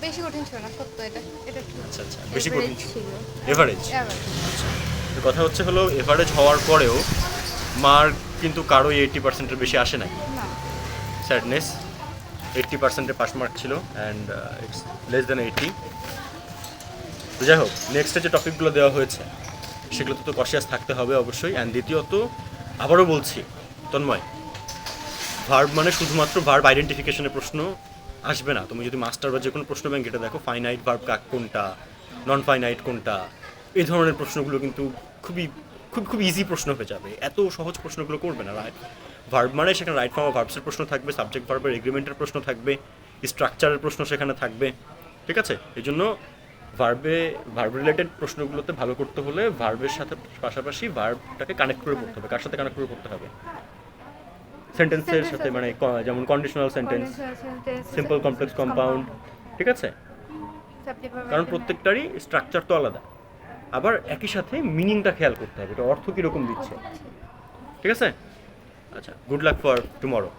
বেশি কঠিন ছিল না, সত্য এটা এটা ঠিক। আচ্ছা আচ্ছা, বেশি কঠিন Average ছিল। এভারেজ। Average। আচ্ছা, তো কথা হচ্ছে হলো এভারেজ হওয়ার পরেও মার্ক কিন্তু কারোই 80%-এর বেশি আসে নাই। না। স্যাডনেস, 80%-এ পাস মার্ক ছিল অ্যান্ড ইটস লেস দেন 80। তো যাই হোক, নেক্সটে যে টপিকগুলো দেওয়া হয়েছে সেগুলোতে তো কনসিয়াস থাকতে হবে অবশ্যই। অ্যান্ড দ্বিতীয়ত আবারও বলছি তন্ময়, ভার্ব মানে শুধুমাত্র ভার্ব আইডেন্টিফিকেশনের প্রশ্ন আসবে না। তুমি যদি মাস্টার বা যে কোনো প্রশ্ন ব্যাংক এটা দেখো, ফাইনাইট ভার্ব কোনটা, নন ফাইনাইট কোনটা, এই ধরনের প্রশ্নগুলো কিন্তু খুবই খুব খুব ইজি প্রশ্ন হয়ে যাবে। এত সহজ প্রশ্নগুলো করবে না। রাইট ভার্ব মানে সেখানে রাইট ফর্ম অফ ভার্বসের প্রশ্ন থাকবে, সাবজেক্ট ভার্বের এগ্রিমেন্টের প্রশ্ন থাকবে, স্ট্রাকচারের প্রশ্ন সেখানে থাকবে। ঠিক আছে, এই জন্য ভার্ব রিলেটেড প্রশ্নগুলোতে ভালো করতে হলে ভার্বের সাথে পাশাপাশি ভার্বটাকে কানেক্ট করে পড়তে হবে। কার সাথে কানেক্ট করে পড়তে হবে? সেন্টেন্সের সাথে, মানে যেমন conditional sentence, Conditional sentence, simple complex compound. ঠিক আছে, subject verb কারণ alternate। প্রত্যেকটারই স্ট্রাকচার তো আলাদা। আবার একই সাথে মিনিংটা খেয়াল করতে হবে, এটা অর্থ কীরকম দিচ্ছে। ঠিক আছে, আচ্ছা, গুড লাক ফর টুমরো।